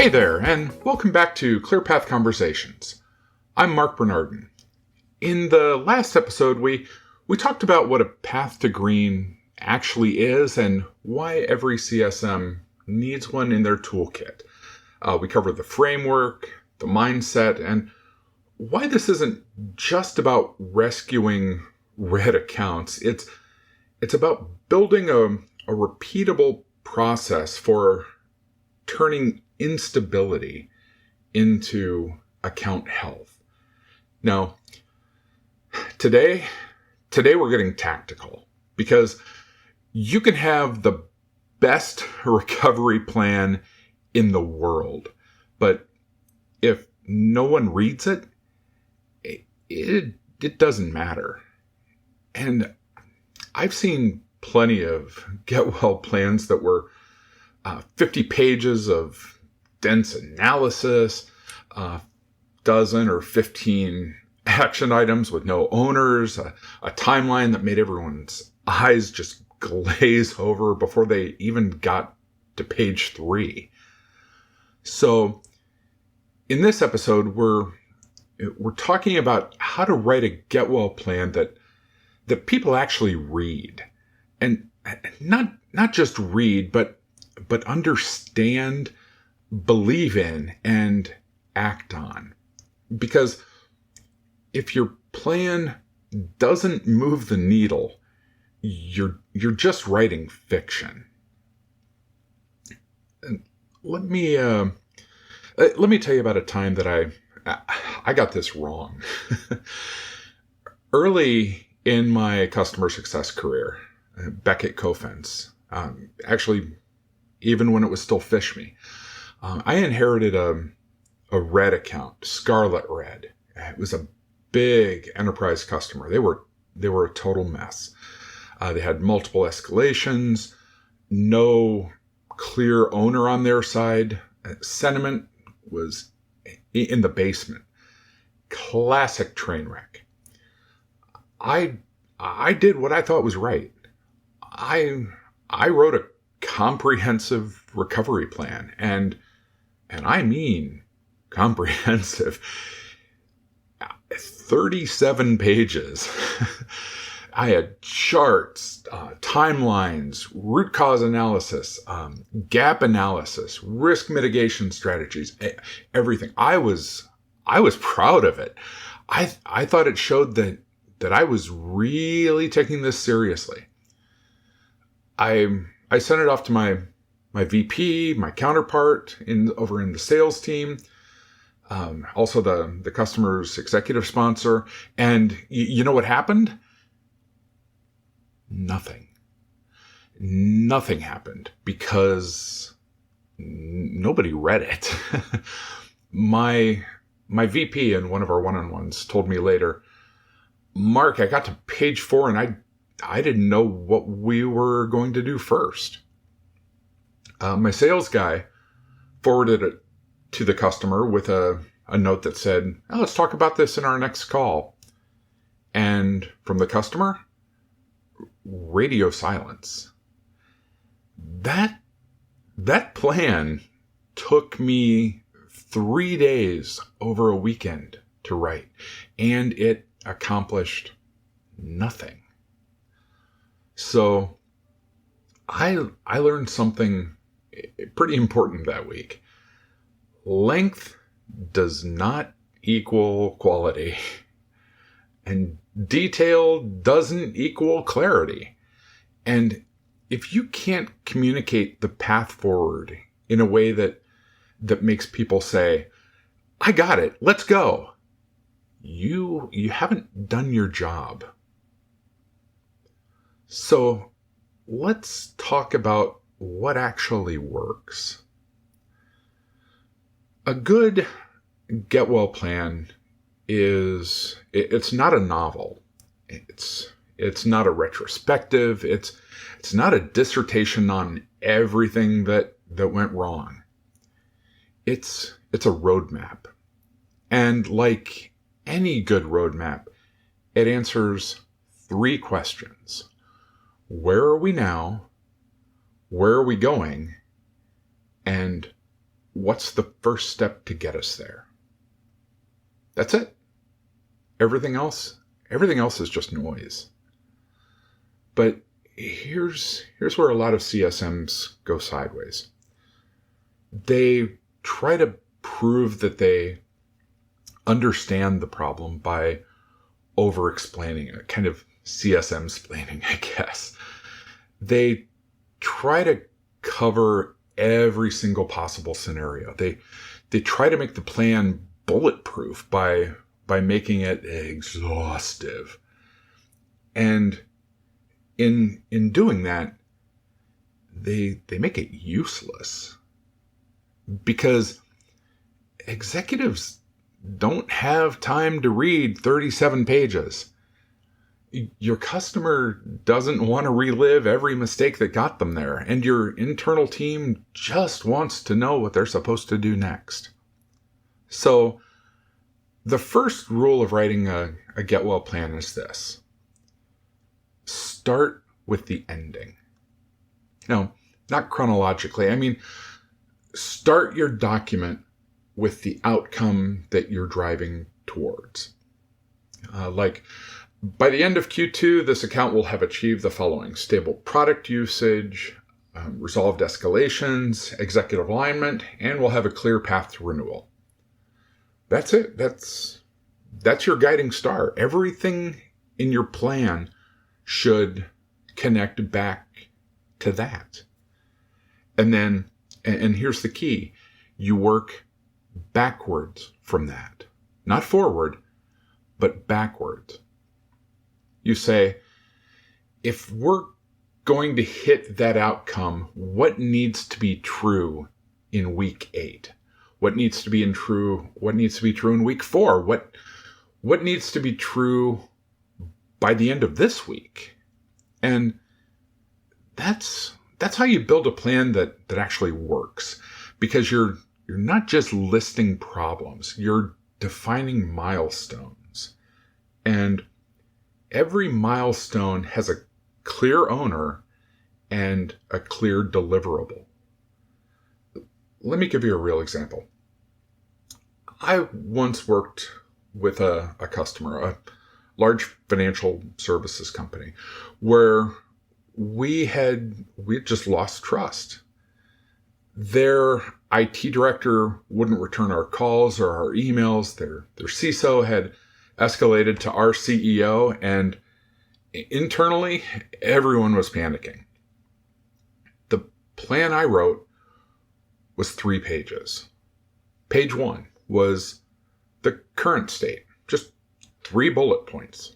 Hey there, and welcome back to ClearPath Conversations. I'm Mark Bernardin. In the last episode, we talked about what a path to green actually is and why every CSM needs one in their toolkit. We covered the framework, the mindset, and why this isn't just about rescuing red accounts. It's about building a repeatable process for turning instability into account health. Now, today we're getting tactical because you can have the best recovery plan in the world, but if no one reads it, it doesn't matter. And I've seen plenty of get well plans that were 50 pages of dense analysis, dozen or 15 action items with no owners, a timeline that made everyone's eyes just glaze over before they even got to page 3. So in this episode, we're talking about how to write a get well plan that people actually read, and not just read, but understand, believe in, and act on. Because if your plan doesn't move the needle, you're just writing fiction. And let me tell you about a time that I got this wrong. Early in my customer success career, Beckett Cofence, actually, even when it was still FishMe, I inherited a red account, Scarlet Red. It was a big enterprise customer. They were a total mess. They had multiple escalations, no clear owner on their side. Sentiment was in the basement. Classic train wreck. I did what I thought was right. I wrote a comprehensive recovery plan, and I mean comprehensive. 37 pages. I had charts, timelines, root cause analysis, gap analysis, risk mitigation strategies, everything. I was proud of it. I thought it showed that I was really taking this seriously. I sent it off to my VP, my counterpart over in the sales team, also the customer's executive sponsor. And you know what happened? Nothing happened because nobody read it. My VP in one of our one-on-ones told me later, Mark, I got to page 4 and I didn't know what we were going to do first. My sales guy forwarded it to the customer with a note that said, oh, let's talk about this in our next call. And from the customer, radio silence. That plan took me 3 days over a weekend to write, and it accomplished nothing. So I learned something pretty important that week. Length does not equal quality, and detail doesn't equal clarity. And if you can't communicate the path forward in a way that makes people say, I got it, let's go, you haven't done your job. So let's talk about what actually works. A good get well plan it's not a novel. It's not a retrospective. It's not a dissertation on everything that went wrong. It's a roadmap. And like any good roadmap, it answers 3 questions. Where are we now? Where are we going? And what's the first step to get us there. That's it. Everything else is just noise. But here's where a lot of CSMs go sideways. They try to prove that they understand the problem by over-explaining it, kind of CSM-splaining, I guess. They try to cover every single possible scenario. They try to make the plan bulletproof by making it exhaustive. And in doing that, they make it useless. Because executives don't have time to read 37 pages. Your customer doesn't want to relive every mistake that got them there, and your internal team just wants to know what they're supposed to do next. So, the first rule of writing a get well plan is this. Start with the ending. No, not chronologically. I mean, start your document with the outcome that you're driving towards. Like, by the end of Q2, this account will have achieved the following: stable product usage, resolved escalations, executive alignment, and we'll have a clear path to renewal. That's it. That's your guiding star. Everything in your plan should connect back to that. And then, and here's the key, you work backwards from that. Not forward, but backwards. You say, if we're going to hit that outcome, what needs to be true in week 8? What needs to be true in week 4? What needs to be true by the end of this week? And that's how you build a plan that actually works, because you're not just listing problems, you're defining milestones. And every milestone has a clear owner and a clear deliverable. Let me give you a real example. I once worked with a customer, a large financial services company, where we had just lost trust. Their IT director wouldn't return our calls or our emails. Their CISO had escalated to our CEO, and internally, everyone was panicking. The plan I wrote was 3 pages. Page 1 was the current state, just 3 bullet points.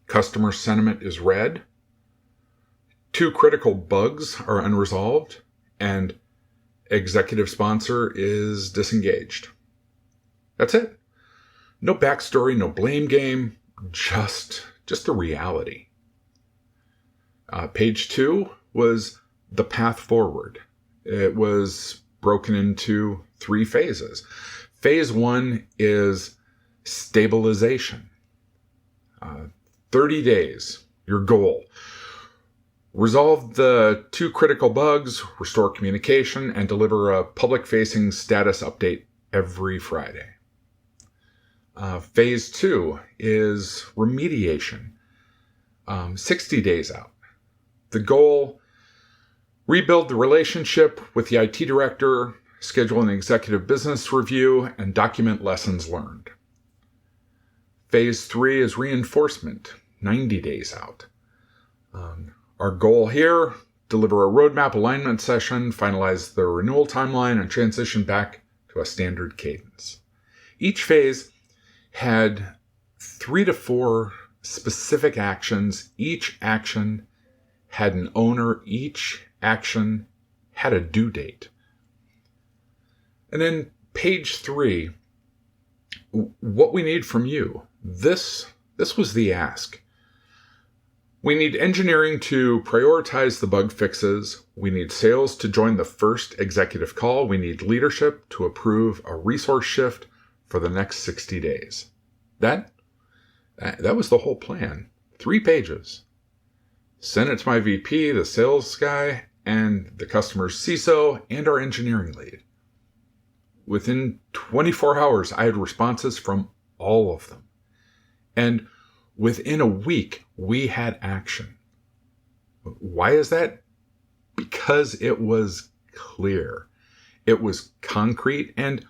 Customer sentiment is red. 2 critical bugs are unresolved, and executive sponsor is disengaged. That's it. No backstory, no blame game, just the reality. Page 2 was the path forward. It was broken into 3 phases. Phase 1 is stabilization. 30 days, your goal. Resolve the 2 critical bugs, restore communication, and deliver a public-facing status update every Friday. Phase 2 is remediation. 60 days out. The goal: rebuild the relationship with the IT director, schedule an executive business review, and document lessons learned. Phase 3 is reinforcement, 90 days out. Our goal here: deliver a roadmap alignment session, finalize the renewal timeline, and transition back to a standard cadence. Each phase had 3 to 4 specific actions. Each action had an owner. Each action had a due date. And then page 3, what we need from you. This was the ask. We need engineering to prioritize the bug fixes. We need sales to join the first executive call. We need leadership to approve a resource shift for the next 60 days. That was the whole plan. 3 pages. Send it to my VP, the sales guy, and the customer's CISO, and our engineering lead. within 24 hours, I had responses from all of them. And within a week, we had action. Why is that? Because it was clear. It was concrete, and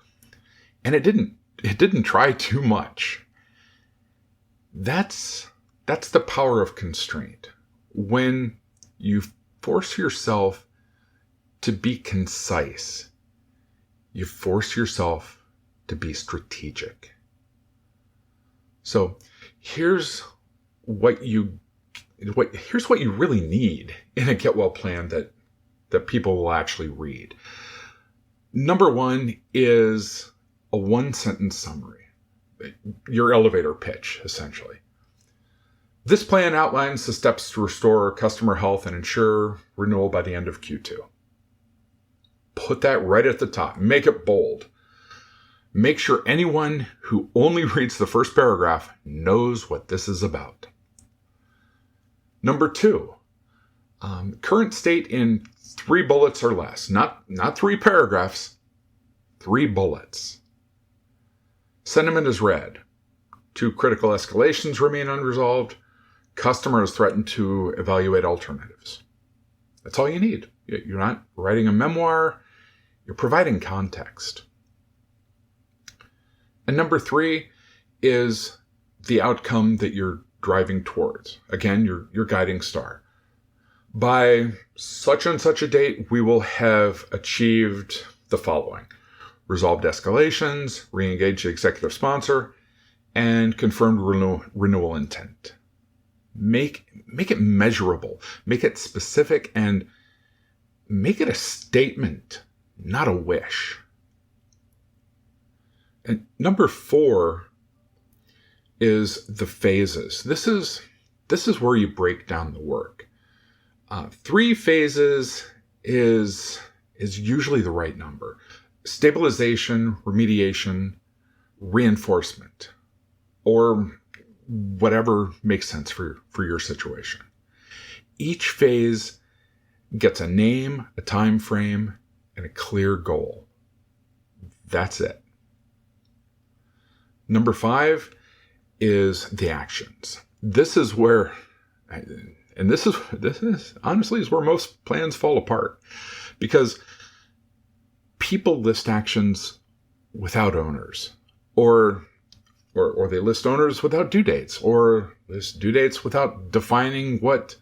it didn't try too much. That's the power of constraint. When you force yourself to be concise, you force yourself to be strategic. So here's what you really need in a get well plan that people will actually read. Number one is a 1-sentence summary, your elevator pitch, essentially. This plan outlines the steps to restore customer health and ensure renewal by the end of Q2. Put that right at the top. Make it bold. Make sure anyone who only reads the first paragraph knows what this is about. Number two, current state in 3 bullets or less. Not 3 paragraphs, 3 bullets. Sentiment is read. 2 critical escalations remain unresolved. Customer is threatened to evaluate alternatives. That's all you need. You're not writing a memoir. You're providing context. And number 3 is the outcome that you're driving towards. Again, your guiding star. By such and such a date, we will have achieved the following: resolved escalations, re-engaged the executive sponsor, and confirmed renewal intent. Make it measurable, make it specific, and make it a statement, not a wish. And number 4 is the phases. This is where you break down the work. 3 phases is usually the right number: stabilization, remediation, reinforcement, or whatever makes sense for your situation. Each phase gets a name, a time frame, and a clear goal. That's it. Number 5 is the actions. This is where, and this is honestly is where most plans fall apart, because people list actions without owners, or they list owners without due dates, or list due dates without defining what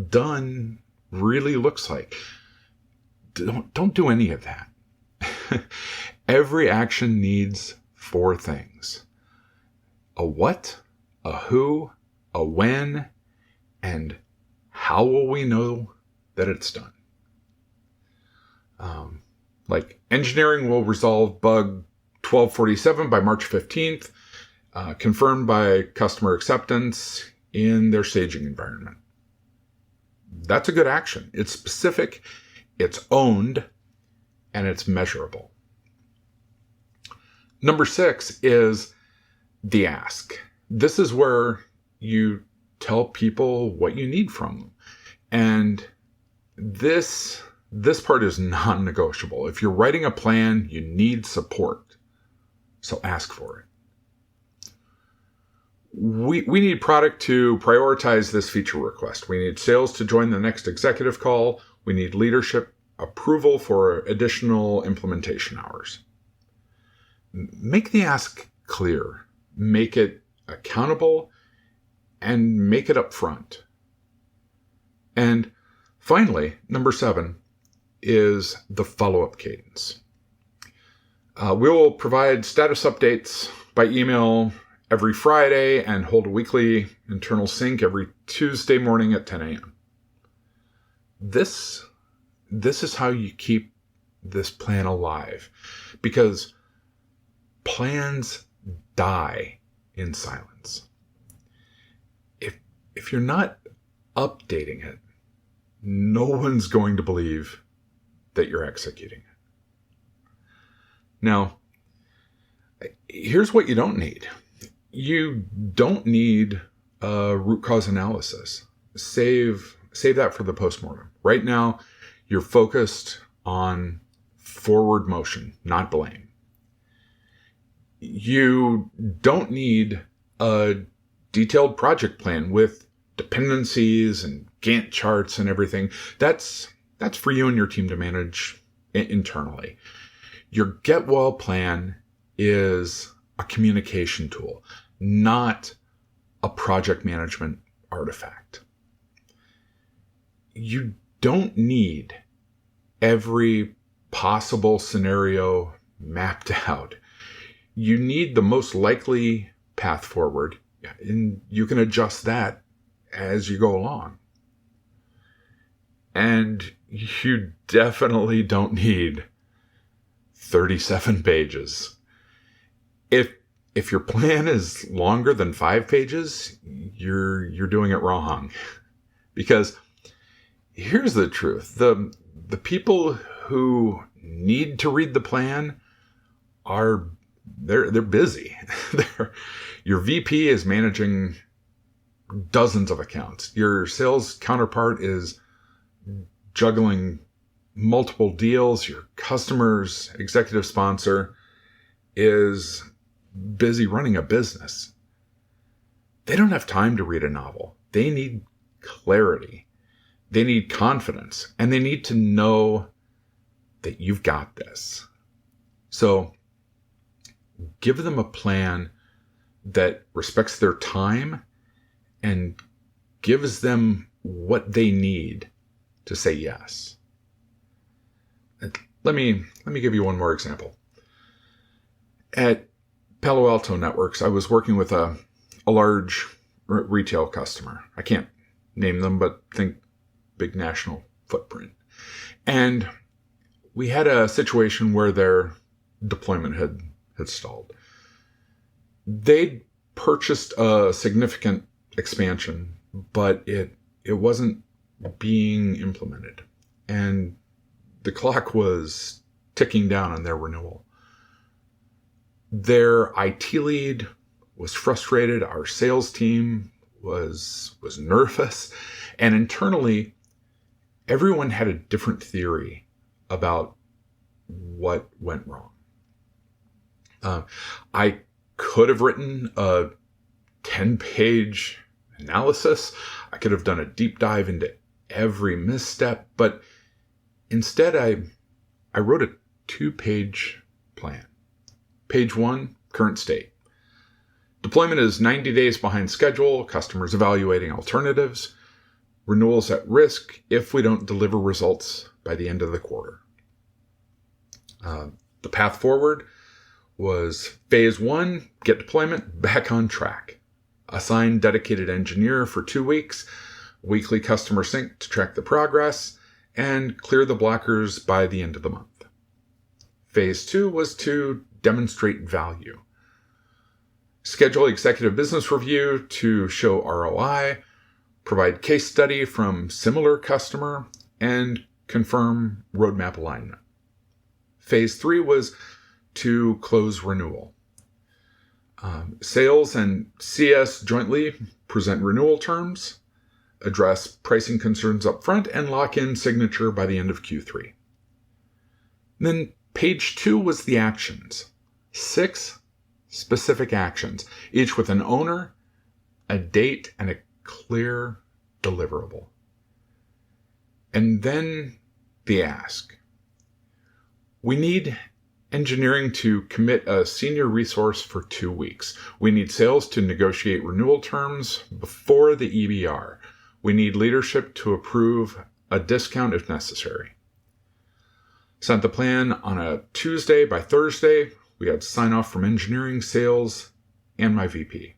done really looks like. Don't do any of that. Every action needs 4 things: a what, a who, a when, and how will we know that it's done? Like engineering will resolve bug 1247 by March 15th, confirmed by customer acceptance in their staging environment. That's a good action. It's specific, it's owned, and it's measurable. Number 6 is the ask. This is where you tell people what you need from them. And this part is non-negotiable. If you're writing a plan, you need support. So ask for it. We need product to prioritize this feature request. We need sales to join the next executive call. We need leadership approval for additional implementation hours. Make the ask clear. Make it accountable, and make it upfront. And finally, number 7 is the follow-up cadence. We will provide status updates by email every Friday and hold a weekly internal sync every Tuesday morning at 10 a.m. This is how you keep this plan alive, because plans die in silence. If you're not updating it, no one's going to believe that you're executing it. Now, here's what you don't need. You don't need a root cause analysis. Save that for the postmortem. Right now, you're focused on forward motion, not blame. You don't need a detailed project plan with dependencies and Gantt charts and everything. That's for you and your team to manage internally. Your get well plan is a communication tool, not a project management artifact. You don't need every possible scenario mapped out. You need the most likely path forward, and you can adjust that as you go along. And you definitely don't need 37 pages. If your plan is longer than 5 pages, you're doing it wrong. Because here's the truth. The people who need to read the plan they're busy. Your VP is managing dozens of accounts. Your sales counterpart is juggling multiple deals. Your customer's executive sponsor is busy running a business. They don't have time to read a novel. They need clarity. They need confidence. And they need to know that you've got this. So give them a plan that respects their time and gives them what they need to say yes. Let me give you one more example. At Palo Alto Networks, I was working with a large retail customer. I can't name them, but think big national footprint. And we had a situation where their deployment had stalled. They'd purchased a significant expansion, but it wasn't being implemented. And the clock was ticking down on their renewal. Their IT lead was frustrated. Our sales team was nervous. And internally, everyone had a different theory about what went wrong. I could have written a 10-page analysis. I could have done a deep dive into every misstep, but instead I wrote a 2-page plan. Page 1, current state. Deployment is 90 days behind schedule. Customers evaluating alternatives. Renewals at risk if we don't deliver results by the end of the quarter. The path forward was phase 1, get deployment back on track. Assign dedicated engineer for 2 weeks, weekly customer sync to track the progress, and clear the blockers by the end of the month. Phase 2 was to demonstrate value. Schedule executive business review to show ROI, provide case study from similar customer, and confirm roadmap alignment. Phase 3 was to close renewal. Sales and CS jointly present renewal terms, address pricing concerns up front, and lock in signature by the end of Q3. Then page 2 was the actions. 6 specific actions, each with an owner, a date, and a clear deliverable. And then the ask. We need engineering to commit a senior resource for 2 weeks. We need sales to negotiate renewal terms before the EBR. We need leadership to approve a discount if necessary. Sent the plan on a Tuesday. By Thursday, we had sign off from engineering, sales, and my VP.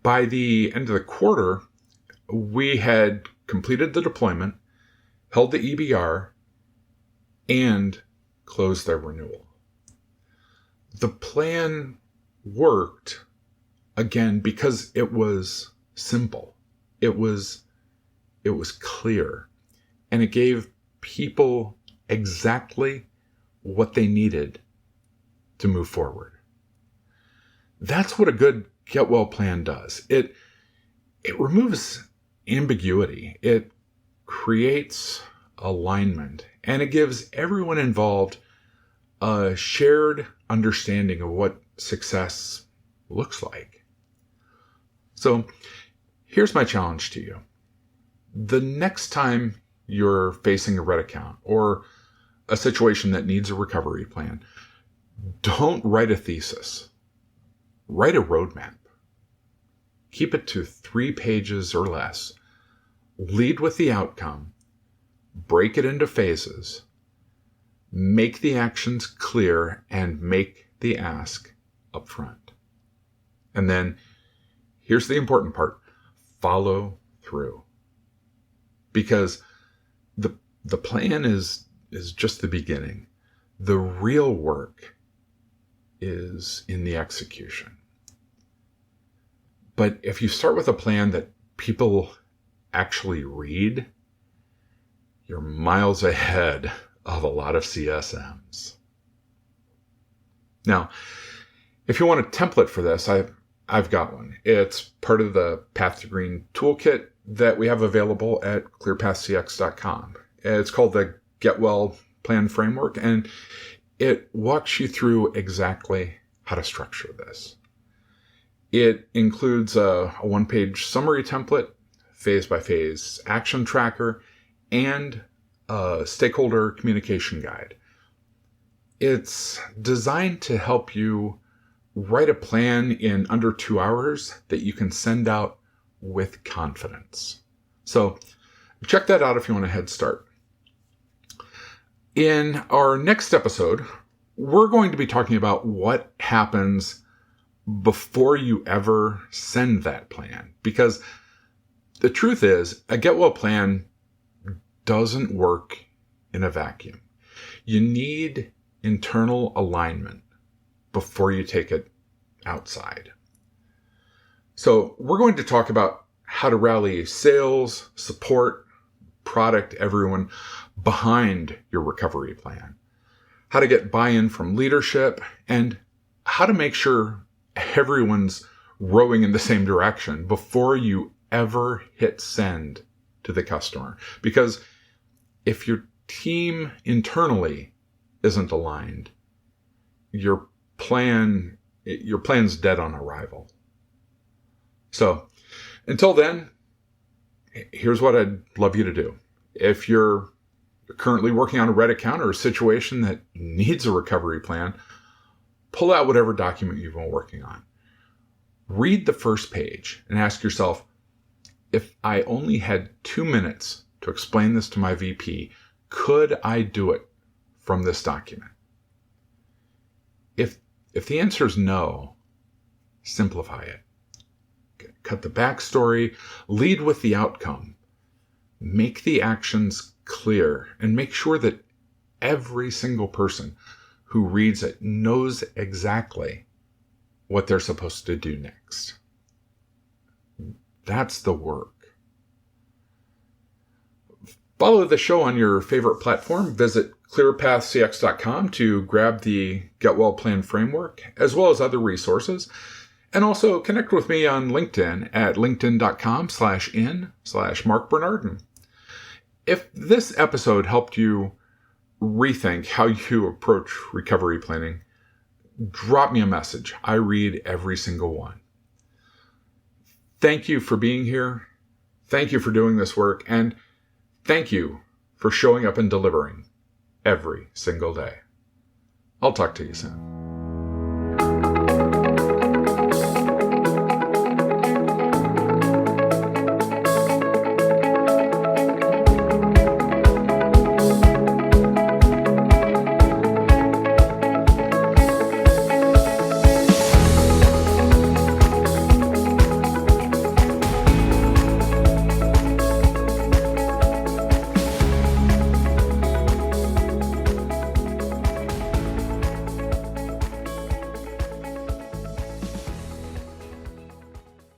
By the end of the quarter, we had completed the deployment, held the EBR, and closed their renewal. The plan worked, again, because it was simple. It was clear. And it gave people exactly what they needed to move forward. That's what a good get well plan does. It removes ambiguity. It creates alignment, and it gives everyone involved a shared understanding of what success looks like. So here's my challenge to you. The next time you're facing a red account or a situation that needs a recovery plan, don't write a thesis. Write a roadmap. Keep it to 3 pages or less. Lead with the outcome. Break it into phases. Make the actions clear and make the ask upfront. And then here's the important part. Follow through. Because the plan is just the beginning. The real work is in the execution. But if you start with a plan that people actually read, you're miles ahead of a lot of CSMs. Now, if you want a template for this, I've got one. It's part of the Path to Green toolkit that we have available at clearpathcx.com. It's called the Get Well Plan Framework, and it walks you through exactly how to structure this. It includes a 1-page summary template, phase-by-phase action tracker, and a stakeholder communication guide. It's designed to help you write a plan in under 2 hours that you can send out with confidence. So check that out if you want a head start. In our next episode, we're going to be talking about what happens before you ever send that plan. Because the truth is, a get well plan doesn't work in a vacuum. You need internal alignment before you take it outside. So we're going to talk about how to rally sales, support, product, everyone behind your recovery plan, how to get buy-in from leadership, and how to make sure everyone's rowing in the same direction before you ever hit send to the customer. Because if your team internally isn't aligned, your plan's dead on arrival. So until then, here's what I'd love you to do. If you're currently working on a red account or a situation that needs a recovery plan, pull out whatever document you've been working on. Read the first page and ask yourself, if I only had 2 minutes to explain this to my VP, could I do it from this document? If the answer is no, simplify it. Cut the backstory, lead with the outcome, make the actions clear, and make sure that every single person who reads it knows exactly what they're supposed to do next. That's the work. Follow the show on your favorite platform. Visit clearpathcx.com to grab the Get Well Plan framework, as well as other resources. And also connect with me on LinkedIn at linkedin.com/in/Mark Bernardin. If this episode helped you rethink how you approach recovery planning, drop me a message. I read every single one. Thank you for being here. Thank you for doing this work. And thank you for showing up and delivering every single day. I'll talk to you soon.